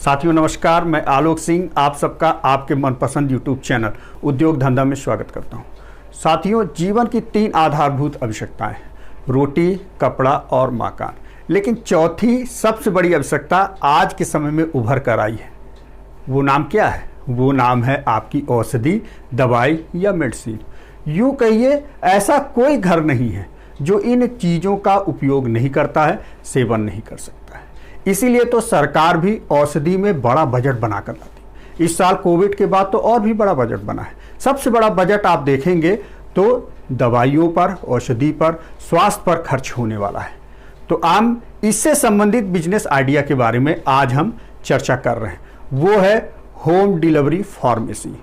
साथियों नमस्कार, मैं आलोक सिंह आप सबका आपके मनपसंद यूट्यूब चैनल उद्योग धंधा में स्वागत करता हूं। साथियों, जीवन की 3 आधारभूत आवश्यकताएं हैं, रोटी, कपड़ा और मकान। लेकिन चौथी सबसे बड़ी आवश्यकता आज के समय में उभर कर आई है। वो नाम क्या है? वो नाम है आपकी औषधि, दवाई या मेडिसिन। यूँ कहिए, ऐसा कोई घर नहीं है जो इन चीज़ों का उपयोग नहीं करता है, सेवन नहीं कर सकता है। इसीलिए तो सरकार भी औषधि में बड़ा बजट बनाकर लाती। इस साल कोविड के बाद तो और भी बड़ा बजट बना है। सबसे बड़ा बजट आप देखेंगे तो दवाइयों पर, औषधि पर, स्वास्थ्य पर खर्च होने वाला है। तो हम इससे संबंधित बिजनेस आइडिया के बारे में आज हम चर्चा कर रहे हैं। वो है होम डिलीवरी फार्मेसी।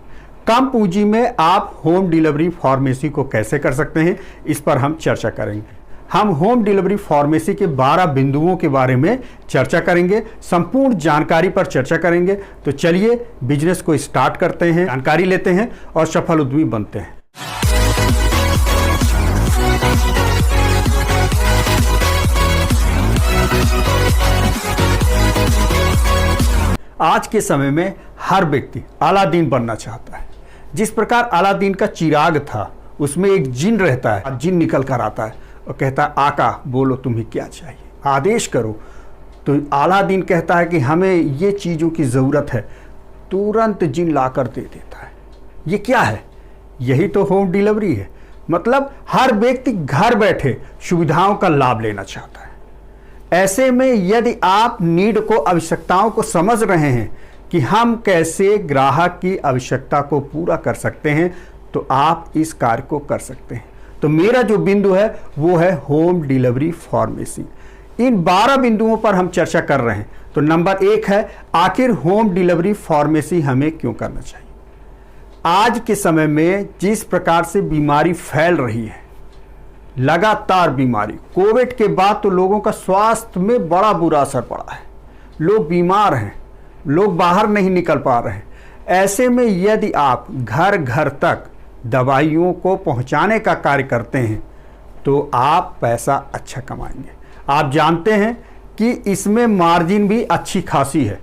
कम पूंजी में आप होम डिलीवरी फार्मेसी को कैसे कर सकते हैं, इस पर हम चर्चा करेंगे। हम होम डिलीवरी फार्मेसी के 12 बिंदुओं के बारे में चर्चा करेंगे, संपूर्ण जानकारी पर चर्चा करेंगे। तो चलिए बिजनेस को स्टार्ट करते हैं, जानकारी लेते हैं और सफल उद्यमी बनते हैं। आज के समय में हर व्यक्ति अलादीन बनना चाहता है। जिस प्रकार अलादीन का चिराग था, उसमें एक जिन रहता है, जिन निकल कर आता है और कहता है, आका बोलो तुम्हें क्या चाहिए, आदेश करो। तो अलादीन कहता है कि हमें ये चीज़ों की ज़रूरत है, तुरंत जिन लाकर दे देता है। ये क्या है? यही तो होम डिलीवरी है। मतलब हर व्यक्ति घर बैठे सुविधाओं का लाभ लेना चाहता है। ऐसे में यदि आप नीड को, आवश्यकताओं को समझ रहे हैं कि हम कैसे ग्राहक की आवश्यकता को पूरा कर सकते हैं, तो आप इस कार्य को कर सकते हैं। तो मेरा जो बिंदु है वो है होम डिलीवरी फार्मेसी। इन 12 बिंदुओं पर हम चर्चा कर रहे हैं। तो नंबर 1 है, आखिर होम डिलीवरी फार्मेसी हमें क्यों करना चाहिए? आज के समय में जिस प्रकार से बीमारी फैल रही है, लगातार बीमारी, कोविड के बाद तो लोगों का स्वास्थ्य में बड़ा बुरा असर पड़ा है। लोग बीमार हैं, लोग बाहर नहीं निकल पा रहे हैं। ऐसे में यदि आप घर घर तक दवाइयों को पहुंचाने का कार्य करते हैं तो आप पैसा अच्छा कमाएंगे। आप जानते हैं कि इसमें मार्जिन भी अच्छी खासी है।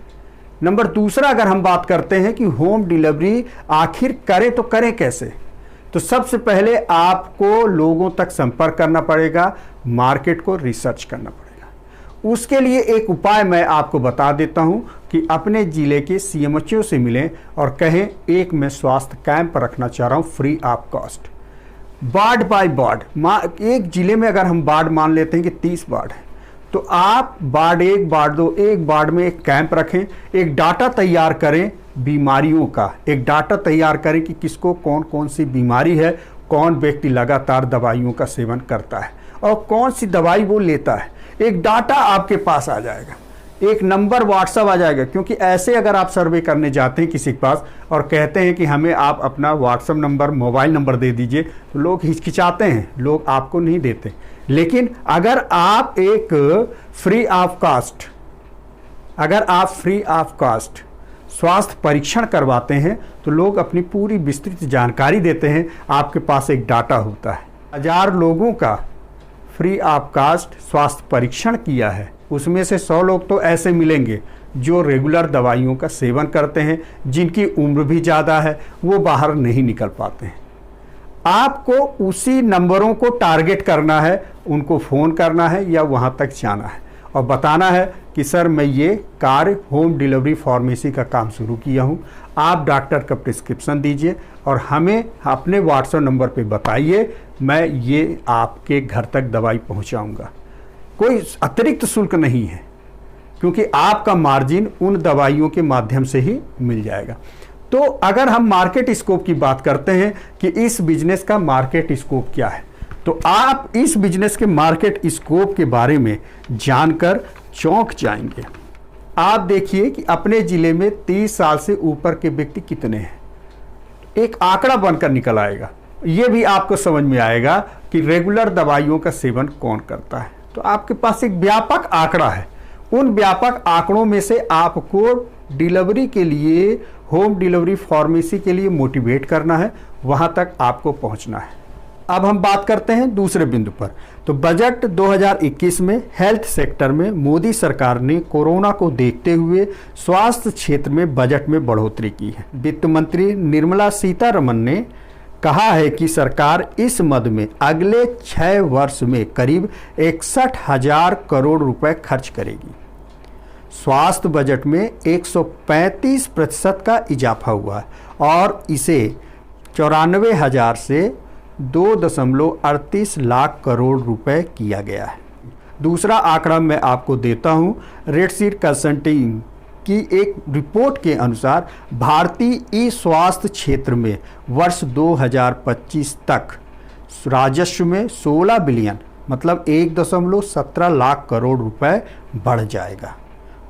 नंबर दूसरा, अगर हम बात करते हैं कि होम डिलीवरी आखिर करें तो करें कैसे, तो सबसे पहले आपको लोगों तक संपर्क करना पड़ेगा, मार्केट को रिसर्च करना पड़ेगा। उसके लिए एक उपाय मैं आपको बता देता हूं कि अपने ज़िले के सीएमएचओ से मिलें और कहें, एक मैं स्वास्थ्य कैंप रखना चाह रहा हूं free of cost. Ward by ward, एक ज़िले में अगर हम वार्ड मान लेते हैं कि 30 वार्ड है, तो आप वार्ड 1, वार्ड 2, एक वार्ड में एक कैंप रखें। एक डाटा तैयार करें बीमारियों का, एक डाटा तैयार करें कि किसको कौन कौन सी बीमारी है, कौन व्यक्ति लगातार दवाइयों का सेवन करता है और कौन सी दवाई वो लेता है। एक डाटा आपके पास आ जाएगा, एक नंबर व्हाट्सएप आ जाएगा। क्योंकि ऐसे अगर आप सर्वे करने जाते हैं किसी के पास और कहते हैं कि हमें आप अपना व्हाट्सएप नंबर, मोबाइल नंबर दे दीजिए, तो लोग हिचकिचाते हैं, लोग आपको नहीं देते। लेकिन अगर आप एक फ्री ऑफ कास्ट, अगर आप फ्री ऑफ कास्ट स्वास्थ्य परीक्षण करवाते हैं तो लोग अपनी पूरी विस्तृत जानकारी देते हैं। आपके पास एक डाटा होता है। 1000 लोगों का फ्री ऑफ कास्ट स्वास्थ्य परीक्षण किया है, उसमें से 100 लोग तो ऐसे मिलेंगे जो रेगुलर दवाइयों का सेवन करते हैं, जिनकी उम्र भी ज़्यादा है, वो बाहर नहीं निकल पाते हैं। आपको उसी नंबरों को टारगेट करना है, उनको फ़ोन करना है या वहाँ तक जाना है और बताना है कि सर मैं ये कार्य होम डिलीवरी फार्मेसी का काम शुरू किया हूँ, आप डॉक्टर का प्रिस्क्रिप्शन दीजिए और हमें अपने व्हाट्सएप नंबर पे बताइए, मैं ये आपके घर तक दवाई पहुँचाऊँगा। कोई अतिरिक्त शुल्क नहीं है, क्योंकि आपका मार्जिन उन दवाइयों के माध्यम से ही मिल जाएगा। तो अगर हम मार्केट स्कोप की बात करते हैं कि इस बिजनेस का मार्केट स्कोप क्या है, तो आप इस बिजनेस के मार्केट स्कोप के बारे में जानकर चौंक जाएंगे। आप देखिए कि अपने ज़िले में 30 साल से ऊपर के व्यक्ति कितने हैं, एक आंकड़ा बनकर निकल आएगा। ये भी आपको समझ में आएगा कि रेगुलर दवाइयों का सेवन कौन करता है। तो आपके पास एक व्यापक आंकड़ा है। उन व्यापक आंकड़ों में से आपको डिलीवरी के लिए, होम डिलीवरी फार्मेसी के लिए मोटिवेट करना है, वहाँ तक आपको पहुँचना है। अब हम बात करते हैं दूसरे बिंदु पर। तो बजट 2021 में हेल्थ सेक्टर में मोदी सरकार ने कोरोना को देखते हुए स्वास्थ्य क्षेत्र में बजट में बढ़ोतरी की है। वित्त मंत्री निर्मला सीतारमण ने कहा है कि सरकार इस मद में अगले 6 वर्ष में करीब 61,000 करोड़ रुपए खर्च करेगी। स्वास्थ्य बजट में 135% का इजाफा हुआ है और इसे 94,000 से 2.38 लाख करोड़ रुपए किया गया है। दूसरा आंकड़ा मैं आपको देता हूं, रेडसीट कंसल्टिंग की एक रिपोर्ट के अनुसार भारतीय ई स्वास्थ्य क्षेत्र में वर्ष 2025 तक राजस्व में 16 बिलियन मतलब 1.17 लाख करोड़ रुपए बढ़ जाएगा।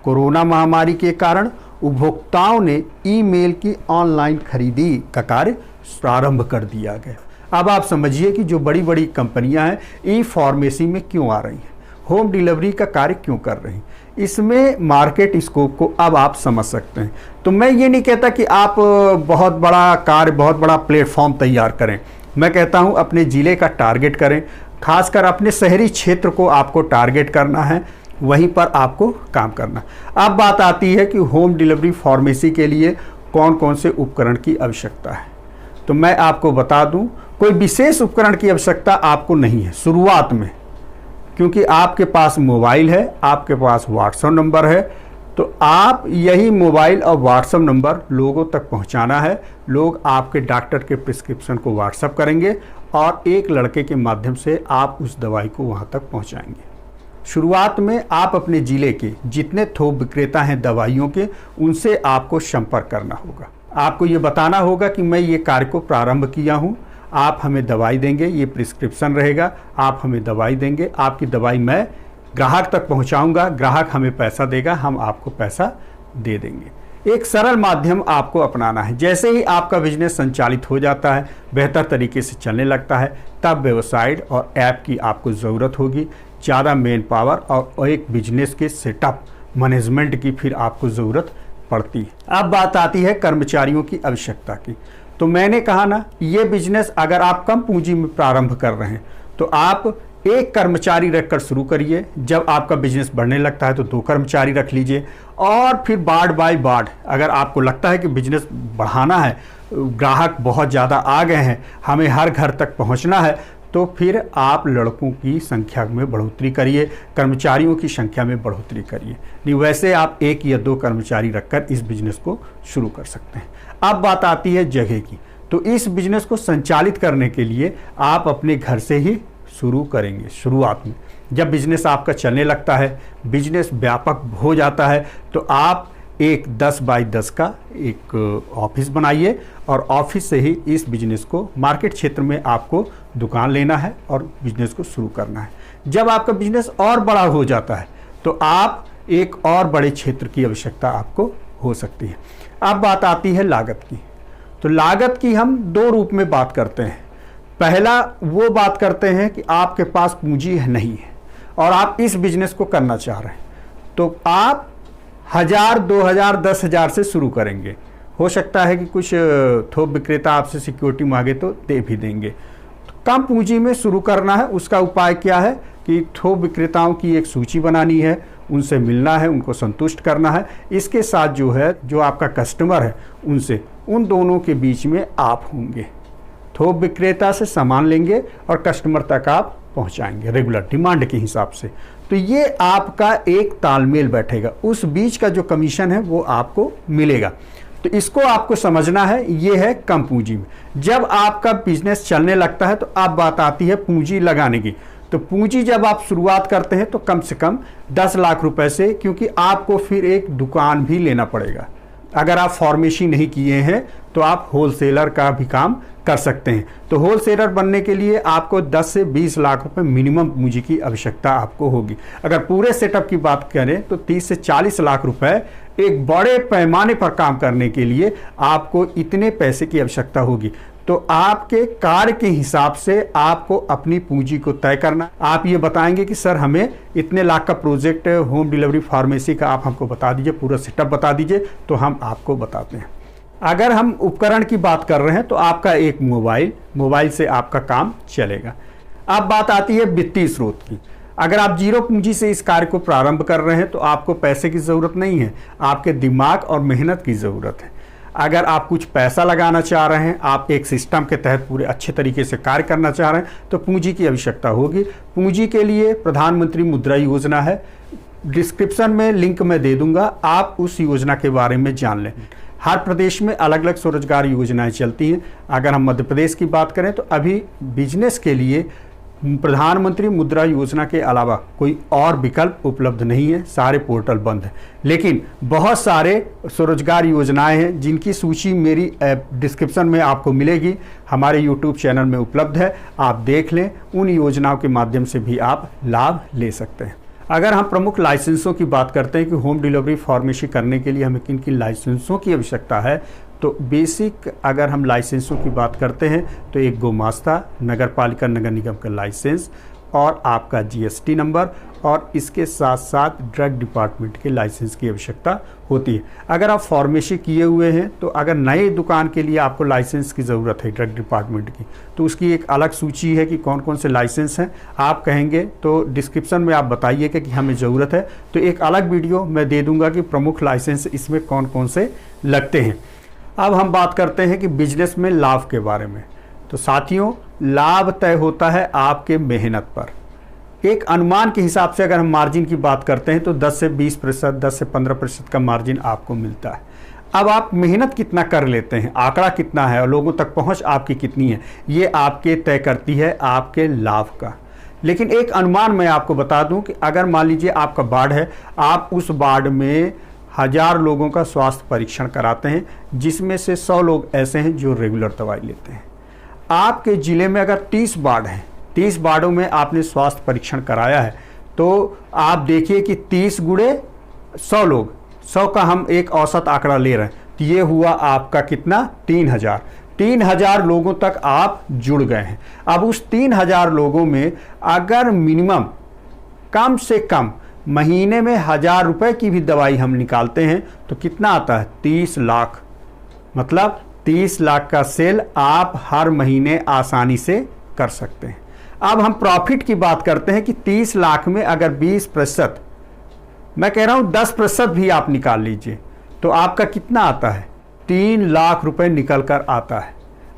कोरोना महामारी के कारण उपभोक्ताओं ने ईमेल की ऑनलाइन खरीदी का कार्य प्रारंभ कर दिया गया। अब आप समझिए कि जो बड़ी बड़ी कंपनियां हैं ई फार्मेसी में क्यों आ रही हैं, होम डिलीवरी का कार्य क्यों कर रही हैं, इसमें मार्केट स्कोप को अब आप समझ सकते हैं। तो मैं ये नहीं कहता कि आप बहुत बड़ा कार्य, बहुत बड़ा प्लेटफॉर्म तैयार करें। मैं कहता हूँ अपने ज़िले का टारगेट करें, खासकर अपने शहरी क्षेत्र को आपको टारगेट करना है, वहीं पर आपको काम करना। अब बात आती है कि होम डिलीवरी फार्मेसी के लिए कौन कौन से उपकरण की आवश्यकता है। तो मैं आपको बता दूं, कोई विशेष उपकरण की आवश्यकता आपको नहीं है शुरुआत में, क्योंकि आपके पास मोबाइल है, आपके पास व्हाट्सएप नंबर है। तो आप यही मोबाइल और व्हाट्सएप नंबर लोगों तक पहुंचाना है। लोग आपके डॉक्टर के प्रिस्क्रिप्शन को व्हाट्सएप करेंगे और एक लड़के के माध्यम से आप उस दवाई को वहां तक पहुंचाएंगे। शुरुआत में आप अपने ज़िले के जितने थोक विक्रेता हैं दवाइयों के, उनसे आपको संपर्क करना होगा। आपको ये बताना होगा कि मैं ये कार्य को प्रारंभ किया हूँ, आप हमें दवाई देंगे, ये प्रिस्क्रिप्शन रहेगा, आप हमें दवाई देंगे, आपकी दवाई मैं ग्राहक तक पहुँचाऊँगा, ग्राहक हमें पैसा देगा, हम आपको पैसा दे देंगे। एक सरल माध्यम आपको अपनाना है। जैसे ही आपका बिजनेस संचालित हो जाता है, बेहतर तरीके से चलने लगता है, तब वेबसाइट और ऐप की आपको ज़रूरत होगी, ज़्यादा मेन पावर और एक बिजनेस के सेटअप मैनेजमेंट की फिर आपको ज़रूरत पड़ती है। अब बात आती है कर्मचारियों की आवश्यकता की। तो मैंने कहा ना, ये बिजनेस अगर आप कम पूंजी में प्रारंभ कर रहे हैं तो आप एक कर्मचारी रखकर शुरू करिए। जब आपका बिजनेस बढ़ने लगता है तो 2 कर्मचारी रख लीजिए और फिर बार बाय बार अगर आपको लगता है कि बिजनेस बढ़ाना है, ग्राहक बहुत ज़्यादा आ गए हैं, हमें हर घर तक पहुंचना है, तो फिर आप लड़कों की संख्या में बढ़ोतरी करिए, कर्मचारियों की संख्या में बढ़ोतरी करिए। नहीं वैसे आप 1 या 2 कर्मचारी रखकर इस बिजनेस को शुरू कर सकते हैं। अब बात आती है जगह की। तो इस बिजनेस को संचालित करने के लिए आप अपने घर से ही शुरू करेंगे। शुरुआत में जब बिजनेस आपका चलने लगता है, बिजनेस व्यापक हो जाता है, तो आप एक 10 बाय 10 का एक ऑफिस बनाइए और ऑफिस से ही इस बिजनेस को, मार्केट क्षेत्र में आपको दुकान लेना है और बिजनेस को शुरू करना है। जब आपका बिजनेस और बड़ा हो जाता है तो आप एक और बड़े क्षेत्र की आवश्यकता आपको हो सकती है। अब बात आती है लागत की। तो लागत की हम 2 रूप में बात करते हैं। पहला वो बात करते हैं कि आपके पास पूंजी नहीं है और आप इस बिजनेस को करना चाह रहे हैं, तो आप 1,000, 2,000, 10,000 से शुरू करेंगे। हो सकता है कि कुछ थोक विक्रेता आपसे सिक्योरिटी मांगे तो दे भी देंगे। तो कम पूंजी में शुरू करना है। उसका उपाय क्या है कि थोक विक्रेताओं की एक सूची बनानी है, उनसे मिलना है, उनको संतुष्ट करना है। इसके साथ जो है, जो आपका कस्टमर है, उनसे, उन दोनों के बीच में आप होंगे। थोक विक्रेता से सामान लेंगे और कस्टमर तक आप पहुंचाएंगे रेगुलर डिमांड के हिसाब से। तो ये आपका एक तालमेल बैठेगा, उस बीच का जो कमीशन है वो आपको मिलेगा। तो इसको आपको समझना है, ये है कम पूंजी में। जब आपका बिजनेस चलने लगता है तो अब बात आती है पूंजी लगाने की। तो पूंजी जब आप शुरुआत करते हैं तो कम से कम 10 लाख रुपए से, क्योंकि आपको फिर एक दुकान भी लेना पड़ेगा। अगर आप फार्मेसी नहीं किए हैं तो आप होलसेलर का भी काम कर सकते हैं। तो होलसेलर बनने के लिए आपको 10 से 20 लाख रुपए मिनिमम पूंजी की आवश्यकता आपको होगी। अगर पूरे सेटअप की बात करें तो 30 से 40 लाख रुपए एक बड़े पैमाने पर काम करने के लिए आपको इतने पैसे की आवश्यकता होगी। तो आपके कार्य के हिसाब से आपको अपनी पूंजी को तय करना। आप ये बताएंगे कि सर हमें इतने लाख का प्रोजेक्ट होम डिलीवरी फार्मेसी का आप हमको बता दीजिए, पूरा सेटअप बता दीजिए, तो हम आपको बताते हैं। अगर हम उपकरण की बात कर रहे हैं तो आपका एक मोबाइल से आपका काम चलेगा। अब बात आती है वित्तीय स्रोत की। अगर आप जीरो पूंजी से इस कार्य को प्रारंभ कर रहे हैं तो आपको पैसे की ज़रूरत नहीं है, आपके दिमाग और मेहनत की ज़रूरत है। अगर आप कुछ पैसा लगाना चाह रहे हैं, आप एक सिस्टम के तहत पूरे अच्छे तरीके से कार्य करना चाह रहे हैं, तो पूंजी की आवश्यकता होगी। पूंजी के लिए प्रधानमंत्री मुद्रा योजना है, डिस्क्रिप्शन में लिंक मैं दे दूंगा, आप उस योजना के बारे में जान लें। हर प्रदेश में अलग अलग स्वरोजगार योजनाएं चलती हैं। अगर हम मध्य प्रदेश की बात करें तो अभी बिजनेस के लिए प्रधानमंत्री मुद्रा योजना के अलावा कोई और विकल्प उपलब्ध नहीं है, सारे पोर्टल बंद हैं। लेकिन बहुत सारे स्वरोजगार योजनाएं हैं जिनकी सूची मेरी डिस्क्रिप्शन में आपको मिलेगी, हमारे यूट्यूब चैनल में उपलब्ध है, आप देख लें। उन योजनाओं के माध्यम से भी आप लाभ ले सकते हैं। अगर हम प्रमुख लाइसेंसों की बात करते हैं कि होम डिलीवरी फार्मेसी करने के लिए हमें किन किन लाइसेंसों की आवश्यकता है, तो बेसिक अगर हम लाइसेंसों की बात करते हैं तो एक गोमास्ता, नगर पालिका नगर निगम का लाइसेंस और आपका जीएसटी नंबर, और इसके साथ साथ ड्रग डिपार्टमेंट के लाइसेंस की आवश्यकता होती है। अगर आप फार्मेसी किए हुए हैं तो अगर नए दुकान के लिए आपको लाइसेंस की ज़रूरत है ड्रग डिपार्टमेंट की, तो उसकी एक अलग सूची है कि कौन कौन से लाइसेंस हैं। आप कहेंगे तो डिस्क्रिप्शन में आप बताइएगा कि हमें ज़रूरत है, तो एक अलग वीडियो मैं दे दूँगा कि प्रमुख लाइसेंस इसमें कौन कौन से लगते हैं। अब हम बात करते हैं कि बिजनेस में लाभ के बारे में। तो साथियों, लाभ तय होता है आपके मेहनत पर। एक अनुमान के हिसाब से अगर हम मार्जिन की बात करते हैं तो 10 से 20%, 10 से 15% का मार्जिन आपको मिलता है। अब आप मेहनत कितना कर लेते हैं, आंकड़ा कितना है और लोगों तक पहुंच आपकी कितनी है, ये आपके तय करती है आपके लाभ का। लेकिन एक अनुमान मैं आपको बता दूं कि अगर मान लीजिए आपका वार्ड है, आप उस वार्ड में 1000 लोगों का स्वास्थ्य परीक्षण कराते हैं, जिसमें से 100 लोग ऐसे हैं जो रेगुलर दवाई लेते हैं। आपके ज़िले में अगर 30 वार्ड हैं, 30 वार्डों में आपने स्वास्थ्य परीक्षण कराया है, तो आप देखिए कि 30 गुणे 100 लोग, 100 का हम एक औसत आंकड़ा ले रहे हैं, तो ये हुआ आपका कितना, 3000 लोगों तक आप जुड़ गए हैं। अब उस 3000 लोगों में अगर मिनिमम कम से कम महीने में 1000 रुपए की भी दवाई हम निकालते हैं तो कितना आता है, 30 लाख। मतलब 30 लाख का सेल आप हर महीने आसानी से कर सकते हैं। अब हम प्रॉफिट की बात करते हैं कि 30 लाख में अगर 20%, मैं कह रहा हूं 10% भी आप निकाल लीजिए तो आपका कितना आता है, 3 लाख रुपए निकल कर आता है।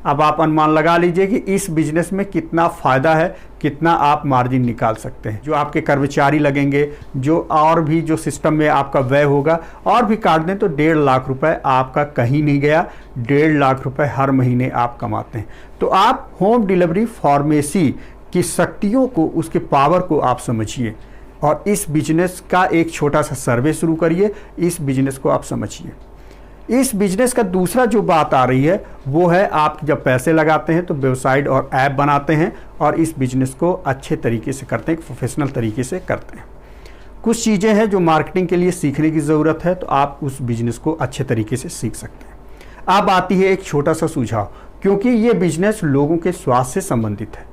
अब आप अनुमान लगा लीजिए कि इस बिजनेस में कितना फ़ायदा है, कितना आप मार्जिन निकाल सकते हैं। जो आपके कर्मचारी लगेंगे, जो और भी जो सिस्टम में आपका व्यय होगा और भी काट दें तो 1.5 लाख रुपए आपका कहीं नहीं गया, 1.5 लाख रुपए हर महीने आप कमाते हैं। तो आप होम डिलीवरी फार्मेसी की शक्तियों को, उसके पावर को आप समझिए और इस बिजनेस का एक छोटा सा सर्वे शुरू करिए, इस बिजनेस को आप समझिए। इस बिजनेस का दूसरा जो बात आ रही है वो है आप जब पैसे लगाते हैं तो वेबसाइट और ऐप बनाते हैं और इस बिजनेस को अच्छे तरीके से करते हैं, प्रोफेशनल तरीके से करते हैं। कुछ चीज़ें हैं जो मार्केटिंग के लिए सीखने की ज़रूरत है, तो आप उस बिजनेस को अच्छे तरीके से सीख सकते हैं। अब आती है एक छोटा सा सुझाव, क्योंकि ये बिजनेस लोगों के स्वास्थ्य से संबंधित है,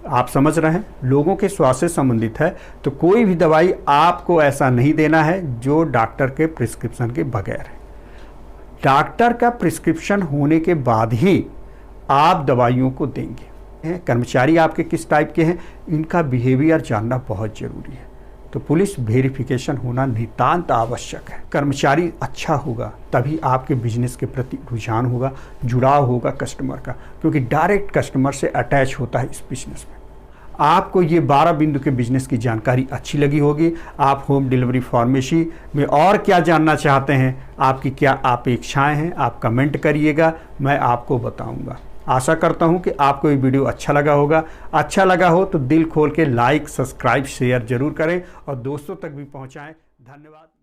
आप समझ रहे हैं, लोगों के स्वास्थ्य से संबंधित है, तो कोई भी दवाई आपको ऐसा नहीं देना है जो डॉक्टर के प्रिस्क्रिप्शन के बगैर है। डॉक्टर का प्रिस्क्रिप्शन होने के बाद ही आप दवाइयों को देंगे। कर्मचारी आपके किस टाइप के हैं, इनका बिहेवियर जानना बहुत ज़रूरी है, तो पुलिस वेरिफिकेशन होना नितांत आवश्यक है। कर्मचारी अच्छा होगा तभी आपके बिजनेस के प्रति रुझान होगा, जुड़ाव होगा कस्टमर का, क्योंकि डायरेक्ट कस्टमर से अटैच होता है इस बिजनेस में। आपको ये 12 बिंदु के बिजनेस की जानकारी अच्छी लगी होगी। आप होम डिलीवरी फार्मेसी में और क्या जानना चाहते हैं, आपकी क्या अपेक्षाएं हैं, आप कमेंट करिएगा, मैं आपको बताऊंगा। आशा करता हूं कि आपको ये वीडियो अच्छा लगा होगा। अच्छा लगा हो तो दिल खोल के लाइक, सब्सक्राइब, शेयर जरूर करें और दोस्तों तक भी पहुंचाएं। धन्यवाद।